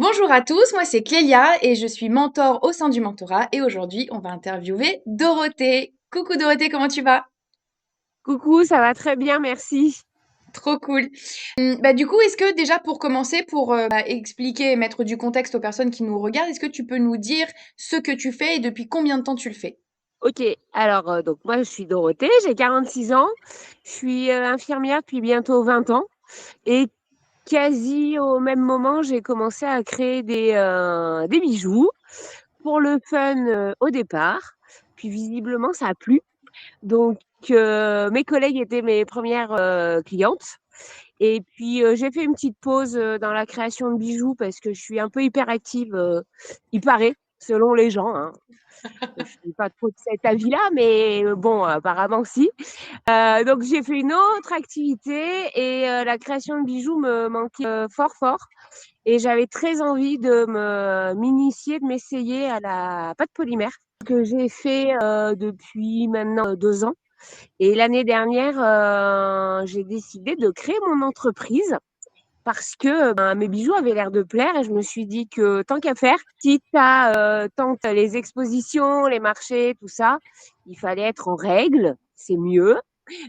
Bonjour à tous, moi c'est Clélia et je suis mentor au sein du mentorat et aujourd'hui on va interviewer Dorothée. Coucou Dorothée, comment tu vas? Coucou, ça va très bien, merci. Trop cool. Du coup, est-ce que déjà pour commencer, pour expliquer et mettre du contexte aux personnes qui nous regardent, est-ce que tu peux nous dire ce que tu fais et depuis combien de temps tu le fais? Ok, alors donc moi je suis Dorothée, j'ai 46 ans, je suis infirmière depuis bientôt 20 ans et quasi au même moment j'ai commencé à créer des bijoux pour le fun au départ, puis visiblement ça a plu. Donc mes collègues étaient mes premières clientes et puis j'ai fait une petite pause dans la création de bijoux parce que je suis un peu hyperactive, il paraît, selon les gens, hein. Je suis pas trop de cet avis-là, mais bon, apparemment si. Donc j'ai fait une autre activité et la création de bijoux me manquait, fort, fort et j'avais très envie de m'initier, de m'essayer à la pâte polymère que j'ai fait, depuis maintenant, 2 ans et l'année dernière, j'ai décidé de créer mon entreprise parce que, mes bijoux avaient l'air de plaire et je me suis dit que tant qu'à faire, quitte à, tente les expositions, les marchés, tout ça, il fallait être en règle, c'est mieux.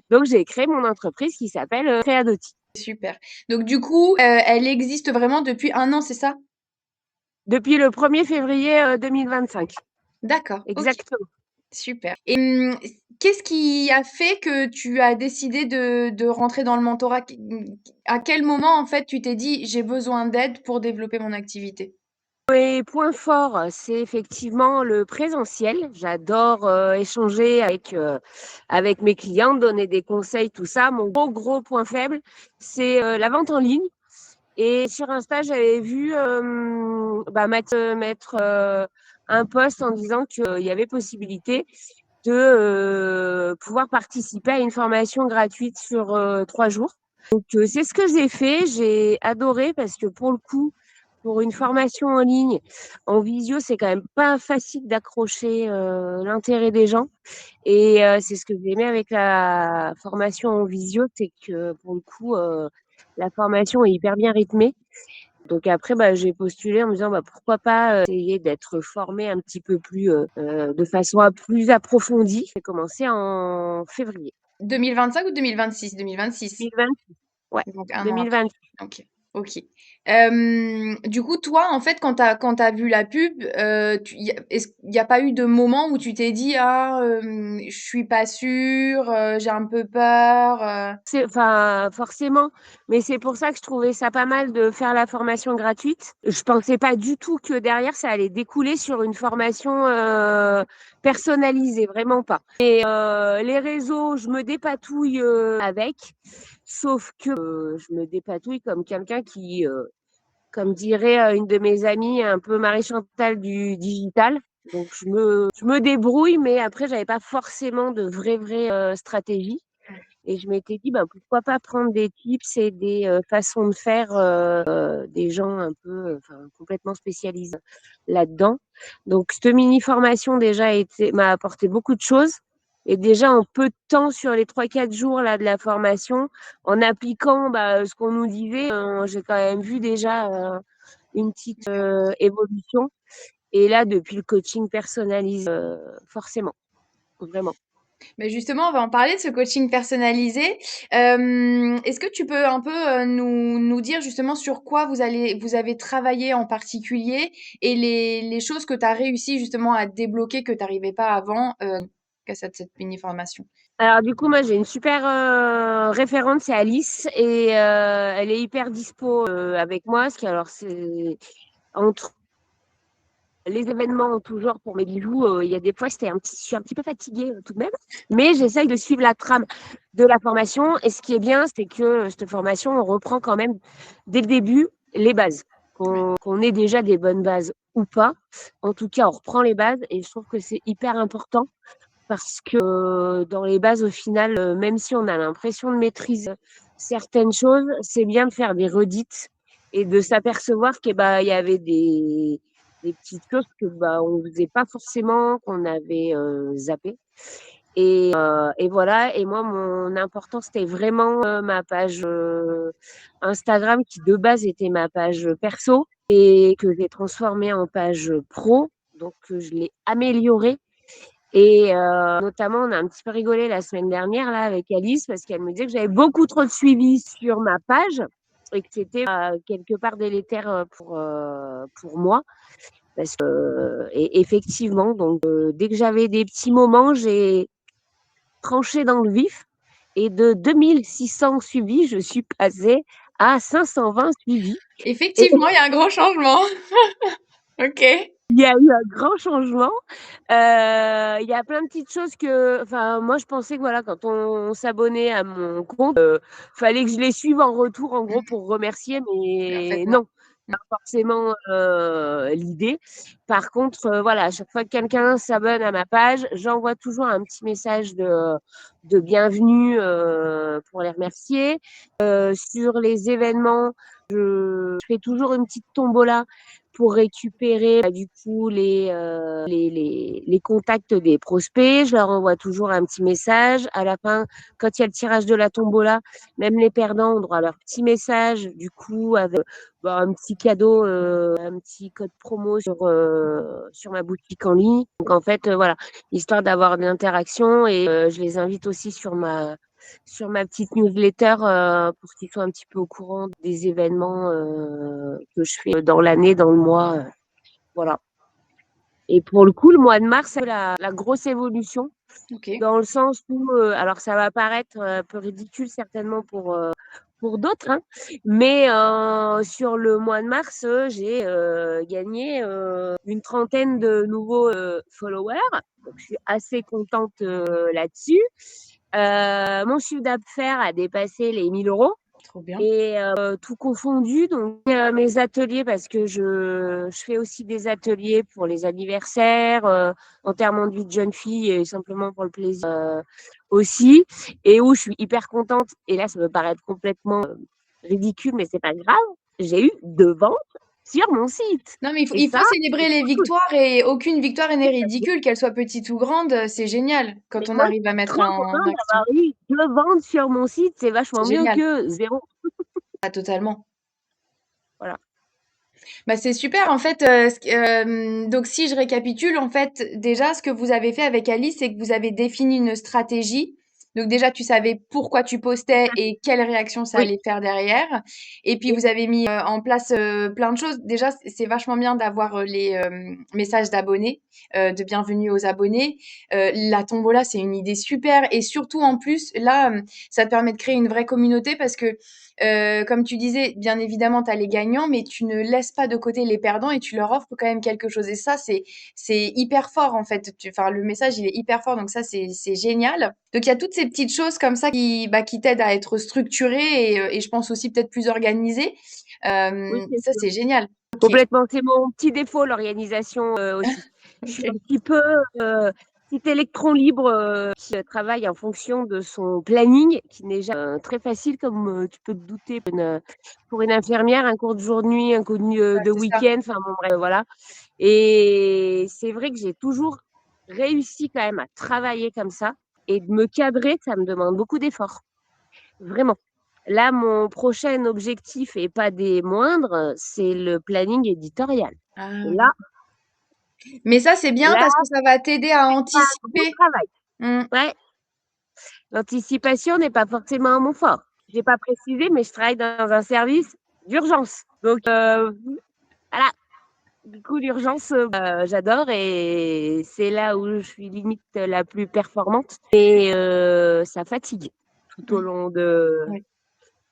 Donc j'ai créé mon entreprise qui s'appelle, Creadoty. Super. Donc du coup, elle existe vraiment depuis un an, c'est ça? Depuis le 1er février, 2025. D'accord, ok. Exactement. Super. Et qu'est-ce qui a fait que tu as décidé de rentrer dans le mentorat? À quel moment, en fait, tu t'es dit, j'ai besoin d'aide pour développer mon activité? Mes points forts, c'est effectivement le présentiel. J'adore, échanger avec mes clients, donner des conseils, tout ça. Mon gros point faible, c'est, la vente en ligne. Et sur Insta, j'avais vu mettre un post en disant qu'il y avait possibilité de pouvoir participer à une formation gratuite sur 3 jours. Donc, c'est ce que j'ai fait. J'ai adoré parce que pour le coup, pour une formation en ligne, en visio, c'est quand même pas facile d'accrocher l'intérêt des gens. Et c'est ce que j'ai aimé avec la formation en visio, c'est que pour le coup, la formation est hyper bien rythmée. Donc après, j'ai postulé en me disant, pourquoi pas essayer d'être formée un petit peu plus, de façon plus approfondie. J'ai commencé en février 2025 ou 2026? 2026. 2026. Ouais, Donc un an après. 2026. Ok. Ok. Du coup, toi, en fait, quand t'as vu la pub, est-ce qu'il n'y a pas eu de moment où tu t'es dit, ah, je suis pas sûre, j'ai un peu peur. Enfin, forcément, mais c'est pour ça que je trouvais ça pas mal de faire la formation gratuite. Je pensais pas du tout que derrière ça allait découler sur une formation personnalisée, vraiment pas. Et les réseaux, je me dépatouille avec, sauf que je me dépatouille comme quelqu'un qui, comme dirait une de mes amies, un peu Marie Chantal du digital. Donc je me débrouille, mais après j'avais pas forcément de vraie stratégie. Et je m'étais dit, pourquoi pas prendre des tips et des façons de faire des gens un peu, enfin, complètement spécialisés là-dedans. Donc, cette mini-formation déjà m'a apporté beaucoup de choses. Et déjà, en peu de temps, sur les 3 4 jours là, de la formation, en appliquant ce qu'on nous disait, j'ai quand même vu déjà une petite évolution. Et là, depuis le coaching personnalisé, forcément, vraiment. Mais justement, on va en parler de ce coaching personnalisé. Est-ce que tu peux un peu nous dire justement sur quoi vous avez travaillé en particulier et les choses que tu as réussi justement à débloquer que tu n'arrivais pas avant grâce à cette mini-formation? Alors du coup, moi j'ai une super référente, c'est Alice, et elle est hyper dispo avec moi. Parce que alors c'est entre les événements en tout genre pour mes bijoux, il y a des fois je suis un petit peu fatiguée tout de même, mais j'essaye de suivre la trame de la formation. Et ce qui est bien, c'est que cette formation, on reprend quand même dès le début les bases, qu'on ait déjà des bonnes bases ou pas. En tout cas, on reprend les bases et je trouve que c'est hyper important parce que dans les bases, au final, même si on a l'impression de maîtriser certaines choses, c'est bien de faire des redites et de s'apercevoir qu'il il y avait des petites choses que on faisait pas forcément, qu'on avait zappé. Et voilà. Et moi, mon important, c'était vraiment ma page Instagram qui de base était ma page perso. et que j'ai transformé en page pro. Donc, je l'ai améliorée. Et notamment, on a un petit peu rigolé la semaine dernière là avec Alice parce qu'elle me disait que j'avais beaucoup trop de suivi sur ma page et que c'était quelque part délétère pour moi. Parce que, et effectivement, donc dès que j'avais des petits moments, j'ai tranché dans le vif. Et de 2600 suivis, je suis passée à 520 suivis. Et Effectivement, il y a un grand changement. OK. il y a eu un grand changement. Il y a plein de petites choses que, enfin, moi, je pensais que voilà, quand on s'abonnait à mon compte, fallait que je les suive en retour, en gros, pour remercier, Mais en fait, mais non. non, pas forcément l'idée. Par contre, voilà, à chaque fois que quelqu'un s'abonne à ma page, j'envoie toujours un petit message de bienvenue pour les remercier. Sur les événements, je fais toujours une petite tombola pour récupérer du coup les contacts des prospects. Je leur envoie toujours un petit message. À la fin, quand il y a le tirage de la tombola, même les perdants ont droit à leur petit message, du coup, avec un petit cadeau, un petit code promo sur ma boutique en ligne. Donc en fait, voilà, histoire d'avoir de l'interaction et je les invite aussi sur ma petite newsletter pour qu'ils soient un petit peu au courant des événements que je fais dans l'année, dans le mois. Voilà. Et pour le coup, le mois de mars, c'est la grosse évolution OK. dans le sens où, alors ça va paraître un peu ridicule certainement pour d'autres, hein, mais sur le mois de mars, j'ai gagné une trentaine de nouveaux followers. Donc je suis assez contente là-dessus. Mon chiffre d'affaires a dépassé les 1 000 euros. Trop bien. Et tout confondu, donc mes ateliers, parce que je fais aussi des ateliers pour les anniversaires, enterrement de vie de jeune fille et simplement pour le plaisir aussi, et où je suis hyper contente. Et là, ça peut paraître complètement ridicule, mais c'est pas grave. J'ai eu 2 ventes sur mon site. Non, mais il faut Et il ça, faut c'est célébrer les trop cool. victoires et aucune victoire n'est Mais ridicule, qu'elle soit petite ou grande, c'est génial quand on moi, arrive à je suis mettre trop en contente action. d'avoir eu 2 ventes sur mon site. C'est C'est vachement mieux génial. que zéro. Ah, totalement. Voilà. Bah, c'est super en fait, donc si je récapitule, en fait, déjà ce que vous avez fait avec Alice, c'est que vous avez défini une stratégie. Donc déjà, tu savais pourquoi tu postais et quelle réaction ça Oui, allait faire derrière. Et puis oui, vous avez mis en place plein de choses. Déjà, c'est vachement bien d'avoir les messages d'abonnés, de bienvenue aux abonnés. La tombola, c'est une idée super. Et surtout en plus, là, ça te permet de créer une vraie communauté parce que comme tu disais, bien évidemment, tu as les gagnants, mais tu ne laisses pas de côté les perdants et tu leur offres quand même quelque chose. Et ça, c'est hyper fort, en fait. Enfin, le message, il est hyper fort. Donc ça, c'est génial. Donc il y a toutes ces petites choses comme ça qui t'aident à être structuré et je pense aussi peut-être plus organisé. oui, c'est Ça, sûr. c'est génial. Ok. Complètement, c'est mon petit défaut, l'organisation aussi. Je suis un Ok. petit peu petit électron libre qui travaille en fonction de son planning, qui n'est jamais très facile, comme tu peux te douter pour une infirmière, un cours de jour de nuit, un cours Ouais, de c'est ça. week-end, enfin bon, bref, voilà. Et c'est vrai que j'ai toujours réussi quand même à travailler comme ça et de me cadrer, ça me demande beaucoup d'efforts. Vraiment. Là, mon prochain objectif, et pas des moindres, c'est le planning éditorial. Et Ah là, oui. Mais ça, c'est bien là, parce que ça va t'aider à c'est un gros anticiper. travail. Mm. Ouais, l'anticipation n'est pas forcément mon fort. Je n'ai pas précisé, mais je travaille dans un service d'urgence. Donc, voilà. Du coup, l'urgence, j'adore et c'est là où je suis limite la plus performante. Et ça fatigue tout au Mm. long de Ouais.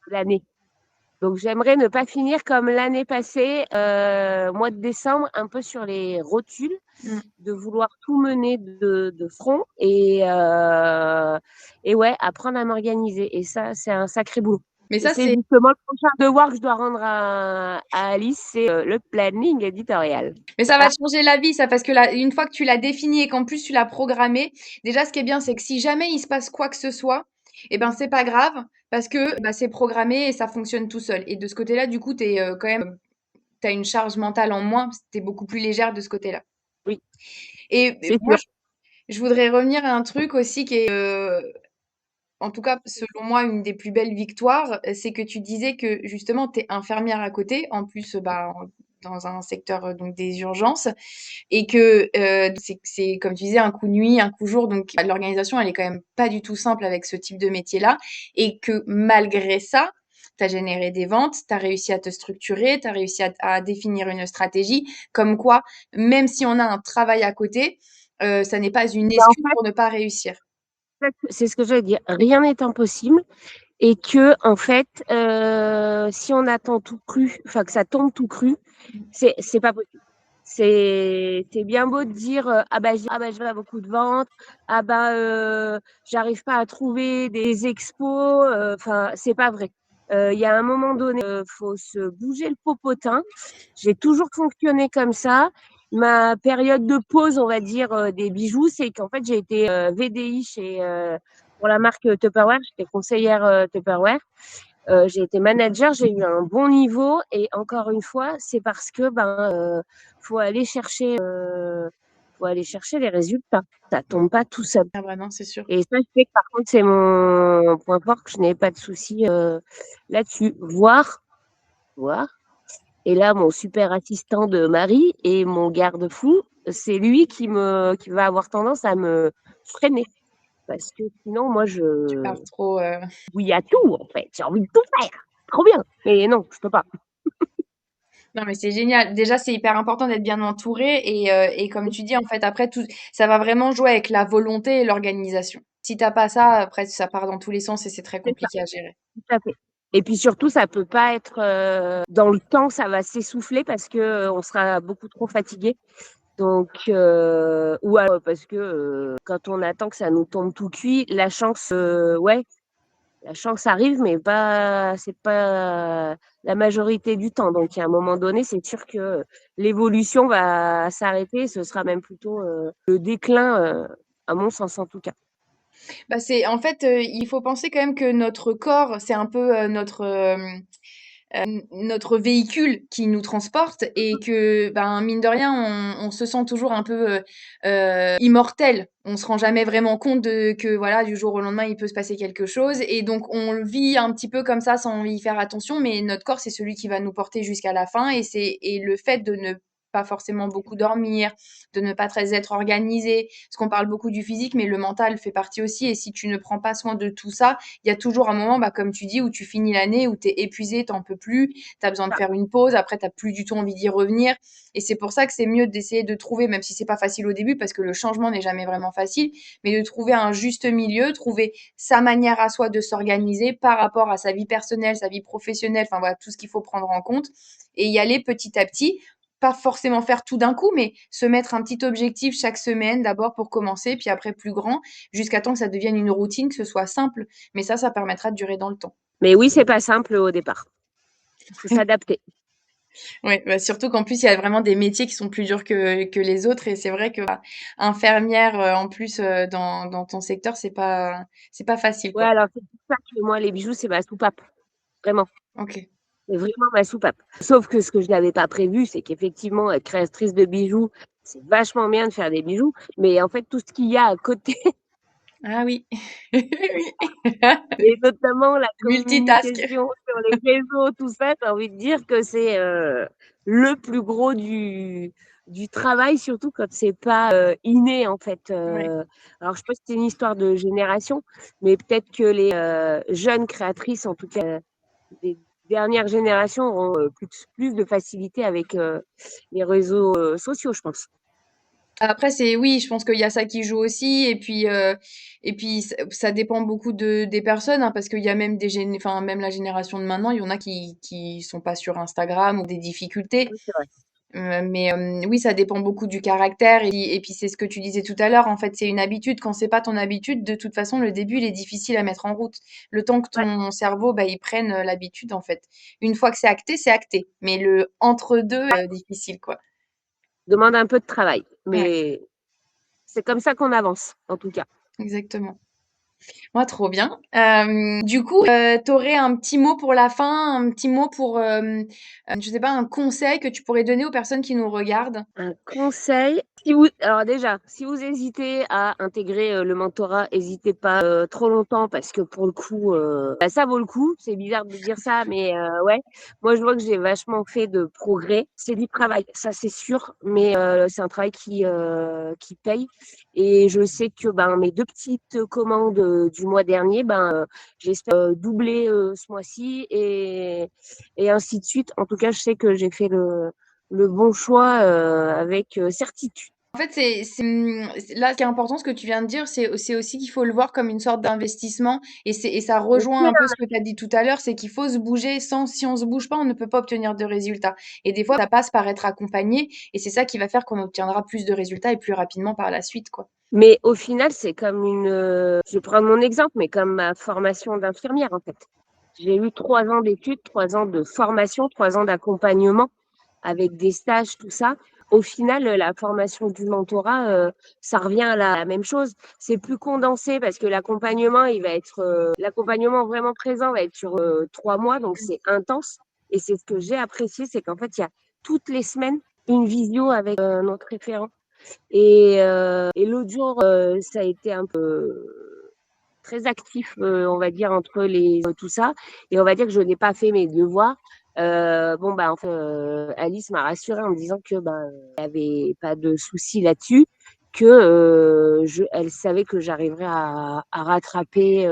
l'année. Donc j'aimerais ne pas finir comme l'année passée, mois de décembre, un peu sur les rotules, Mm. de vouloir tout mener de front et ouais, apprendre à m'organiser. Et ça, c'est un sacré boulot. Mais Et ça, c'est c'est justement le prochain devoir que je dois rendre à Alice, c'est le planning éditorial. Mais ça va Voilà. te changer la vie, ça, parce que là, une fois que tu l'as défini et qu'en plus tu l'as programmé, déjà, ce qui est bien, c'est que si jamais il se passe quoi que ce soit, eh ben, c'est pas grave, parce que bah, c'est programmé et ça fonctionne tout seul. Et de ce côté-là, du coup, quand même, t'as une charge mentale en moins, parce que t'es beaucoup plus légère de ce côté-là. Oui, Et c'est moi, sûr. je voudrais revenir à un truc aussi qui est, en tout cas, selon moi, une des plus belles victoires, c'est que tu disais que justement, tu es infirmière à côté, en plus, bah, dans un secteur donc des urgences et que c'est comme tu disais un coup nuit, un coup jour, donc l'organisation elle est quand même pas du tout simple avec ce type de métier-là et que malgré ça, tu as généré des ventes, tu as réussi à te structurer, tu as réussi à définir une stratégie, comme quoi même si on a un travail à côté, ça n'est pas une Bah, en excuse fait, pour ne pas réussir. c'est ce que j'allais dire. Rien n'est impossible et que, en fait, si on attend tout cru, enfin que ça tombe tout cru, c'est pas possible. C'est bien beau de dire ah bah je vais à beaucoup de ventes, ah bah j'arrive pas à trouver des expos, enfin c'est pas vrai. Il y a un moment donné, faut se bouger le popotin. J'ai toujours fonctionné comme ça. Ma période de pause, on va dire, des bijoux, c'est qu'en fait j'ai été VDI pour la marque Tupperware. J'étais conseillère Tupperware. J'ai été manager, j'ai eu un bon niveau et encore une fois, c'est parce que faut aller chercher, faut aller chercher les résultats. Ça tombe pas tout seul. Ah bah non, c'est sûr. Et ça, je sais que par contre, c'est mon point fort, que je n'ai pas de souci là-dessus. Voir. Et là, mon super assistant de mari et mon garde-fou, c'est lui qui va avoir tendance à me freiner. Parce que sinon, moi, Tu parles trop. oui à tout, en fait. J'ai envie de tout faire. Trop bien. Mais non, je peux pas. Non, mais c'est génial. Déjà, c'est hyper important d'être bien entouré et comme tu dis, en fait, après, tout, ça va vraiment jouer avec la volonté et l'organisation. Si t'as pas ça, après, ça part dans tous les sens et c'est très C'est ça, compliqué à gérer. tout à fait. Et puis surtout, ça peut pas être dans le temps, ça va s'essouffler parce que on sera beaucoup trop fatigué. Donc, ou alors parce que quand on attend que ça nous tombe tout cuit, ouais, la chance arrive, mais c'est pas la majorité du temps. Donc, il y a un moment donné, c'est sûr que l'évolution va s'arrêter. Ce sera même plutôt le déclin, à mon sens en tout cas. Bah, c'est, en fait, il faut penser quand même que notre corps, c'est un peu notre véhicule qui nous transporte et que, ben, mine de rien, on se sent toujours un peu immortel. On se rend jamais vraiment compte que voilà, du jour au lendemain, il peut se passer quelque chose. Et donc, on le vit un petit peu comme ça sans y faire attention. Mais notre corps, c'est celui qui va nous porter jusqu'à la fin. Et le fait de ne pas forcément beaucoup dormir, de ne pas très être organisé, parce qu'on parle beaucoup du physique, mais le mental fait partie aussi. Et si tu ne prends pas soin de tout ça, il y a toujours un moment, bah, comme tu dis, où tu finis l'année, où tu es épuisé, t'en peux plus, tu as besoin de faire une pause, après, tu plus du tout envie d'y revenir. Et c'est pour ça que c'est mieux d'essayer de trouver, même si c'est pas facile au début, parce que le changement n'est jamais vraiment facile, mais de trouver un juste milieu, trouver sa manière à soi de s'organiser par rapport à sa vie personnelle, sa vie professionnelle, enfin voilà, tout ce qu'il faut prendre en compte, et y aller petit à petit, pas forcément faire tout d'un coup, mais se mettre un petit objectif chaque semaine d'abord pour commencer, puis après plus grand, jusqu'à temps que ça devienne une routine, que ce soit simple. Mais ça permettra de durer dans le temps. Mais oui, c'est pas simple au départ. Faut s'adapter. Oui, bah, surtout qu'en plus, il y a vraiment des métiers qui sont plus durs que les autres. Et c'est vrai que bah, infirmière, en plus, dans ton secteur, c'est pas facile, Ouais, quoi. alors c'est pour ça que moi, les bijoux, c'est ma soupape. Vraiment. Ok. C'est vraiment ma soupape. Sauf que ce que je n'avais pas prévu, c'est qu'effectivement, être créatrice de bijoux, c'est vachement bien de faire des bijoux. Mais en fait, tout ce qu'il y a à côté, Ah oui. Oui. et notamment la Multitask. communication sur les réseaux, tout ça, j'ai envie de dire que c'est le plus gros du travail, surtout quand c'est pas inné, en fait. Ouais. Alors, je sais pas si c'est une histoire de génération, mais peut-être que les jeunes créatrices, en tout cas, des dernières générations auront plus de facilité avec les réseaux sociaux, je pense. Après, oui, je pense qu'il y a ça qui joue aussi. Et puis ça dépend beaucoup des personnes, hein, parce qu'il y a même enfin, même la génération de maintenant, il y en a qui sont pas sur Instagram ou des difficultés. Oui, c'est vrai. Mais oui, ça dépend beaucoup du caractère et puis c'est ce que tu disais tout à l'heure, en fait, c'est une habitude. Quand c'est pas ton habitude, de toute façon, le début, il est difficile à mettre en route. Le temps que Ouais. ton cerveau, bah, il prenne l'habitude, en fait. Une fois que c'est acté, c'est acté. Mais le entre-deux, difficile, quoi. Demande un peu de travail, Ouais, mais c'est comme ça qu'on avance, en tout cas. exactement. Moi, trop bien. Du coup, tu aurais un petit mot pour la fin, un petit mot pour, je sais pas, un conseil que tu pourrais donner aux personnes qui nous regardent? Un conseil, si vous alors déjà, si vous hésitez à intégrer, le mentorat, hésitez pas, trop longtemps parce que pour le coup, bah, ça vaut le coup. C'est bizarre de dire ça, mais ouais, moi je vois que j'ai vachement fait de progrès. C'est du travail, ça c'est sûr, mais c'est un travail qui paye et je sais que, ben, mes 2 petites commandes, du mois dernier, ben, j'espère, doubler, ce mois-ci et ainsi de suite. En tout cas, je sais que j'ai fait le bon choix, avec, certitude. En fait, là, ce qui est important, ce que tu viens de dire, c'est aussi qu'il faut le voir comme une sorte d'investissement et ça rejoint Oui, un peu ce que tu as dit tout à l'heure, c'est qu'il faut se bouger si on se bouge pas, on ne peut pas obtenir de résultats et des fois, ça passe par être accompagné et c'est ça qui va faire qu'on obtiendra plus de résultats et plus rapidement par la suite, quoi. mais au final, c'est comme je vais prendre mon exemple, mais comme ma formation d'infirmière, en fait. J'ai eu 3 ans d'études, 3 ans de formation, 3 ans d'accompagnement avec des stages, tout ça. Au final, la formation du mentorat, ça revient à la même chose. C'est plus condensé parce que l'accompagnement vraiment présent va être sur, 3 mois, donc c'est intense et c'est ce que j'ai apprécié, c'est qu'en fait, il y a toutes les semaines une visio avec, notre référent et l'autre jour, ça a été un peu très actif, on va dire entre les tout ça et on va dire que je n'ai pas fait mes devoirs. Bon, bah, en fait, Alice m'a rassurée en me disant que, ben, il y avait pas de souci là-dessus, que, je elle savait que j'arriverais à rattraper,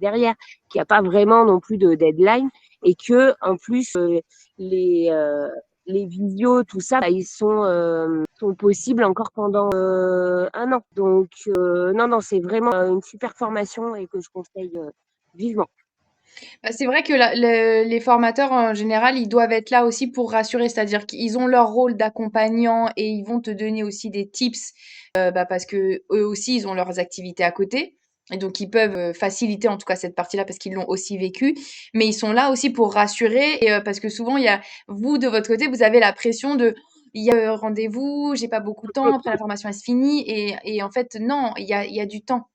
derrière, qu'il y a pas vraiment non plus de deadline et qu'en plus, les visios, tout ça, bah, ils sont possibles encore pendant, 1 an. Donc non, non, c'est vraiment, une super formation et que je conseille, vivement. Bah, c'est vrai que les formateurs, en général, ils doivent être là aussi pour rassurer, c'est-à-dire qu'ils ont leur rôle d'accompagnant et ils vont te donner aussi des tips, bah, parce que eux aussi, ils ont leurs activités à côté. Et donc, ils peuvent faciliter en tout cas cette partie-là parce qu'ils l'ont aussi vécu. Mais ils sont là aussi pour rassurer et, parce que souvent, vous, de votre côté, vous avez la pression il y a rendez-vous, j'ai pas beaucoup de temps, après la formation elle se finit. Et en fait, non, il y a du temps.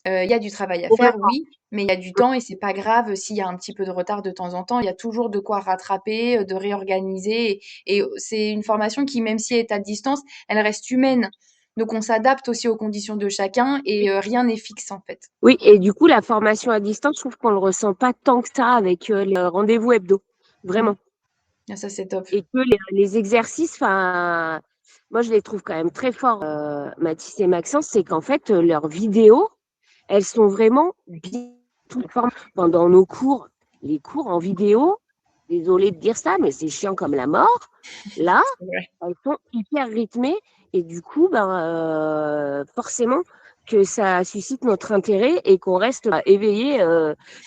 Il y a du travail à faire, Complètement. oui, mais il y a du temps et c'est pas grave s'il y a un petit peu de retard de temps en temps. Il y a toujours de quoi rattraper, de réorganiser et c'est une formation qui, même si elle est à distance, elle reste humaine. Donc on s'adapte aussi aux conditions de chacun et rien n'est fixe, en fait. Oui et du coup, la formation à distance, je trouve qu'on le ressent pas tant que ça avec, les rendez-vous hebdo, Mmh. vraiment Ah ça, c'est top. et que les exercices, enfin, moi, je les trouve quand même très forts, Mathis et Maxence, c'est qu'en fait, leurs vidéos, elles sont vraiment bien toutes formées. Pendant nos cours, les cours en vidéo, désolée de dire ça, mais c'est chiant comme la mort. Là, C'est vrai. elles sont hyper rythmées et du coup, ben, forcément que ça suscite notre intérêt et qu'on reste, bah, éveillé,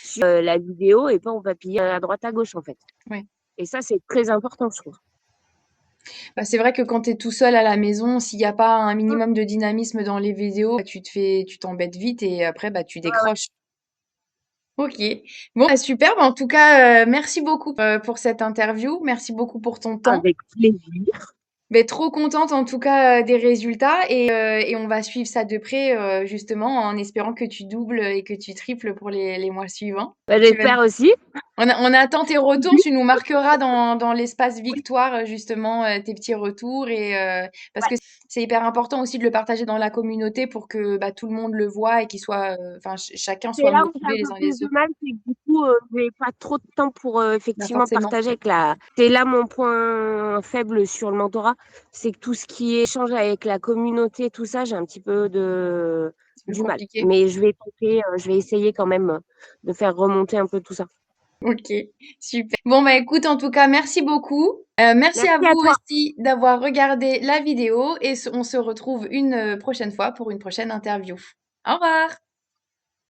sur, la vidéo et pas on papillait à droite à gauche, en fait Ouais. et ça, c'est très important, je trouve. Bah, c'est vrai que quand tu es tout seul à la maison, s'il y a pas un minimum de dynamisme dans les vidéos, bah, tu t'embêtes vite et après, bah, tu Ouais, ouais, décroches. OK. Bon, bah, super. Bah, en tout cas, merci beaucoup, pour cette interview. Merci beaucoup pour ton temps. avec plaisir. Beh, trop contente en tout cas, des résultats et on va suivre ça de près, justement en espérant que tu doubles et que tu triples pour les mois suivants. Bah, Tu vas j'espère aussi. on attend tes retours, tu nous marqueras dans l'espace victoire, justement, tes petits retours parce Ouais. que c'est hyper important aussi de le partager dans la communauté pour que, bah, tout le monde le voit et qu'il soit, enfin chacun C'est soit là où j'ai un motivé les peu uns plus les de autres. mal, c'est que du coup, j'ai pas trop de temps pour, Bah, effectivement forcément, partager avec la c'est là mon point faible sur le mentorat, c'est que tout ce qui est échange avec la communauté, tout ça, j'ai un petit peu c'est plus du mal. compliqué. Mais je vais tenter, je vais essayer quand même, de faire remonter un peu tout ça. OK, super. Bon, bah, écoute, en tout cas, merci beaucoup. Merci à Merci à vous toi. aussi d'avoir regardé la vidéo et on se retrouve une prochaine fois pour une prochaine interview. Au revoir!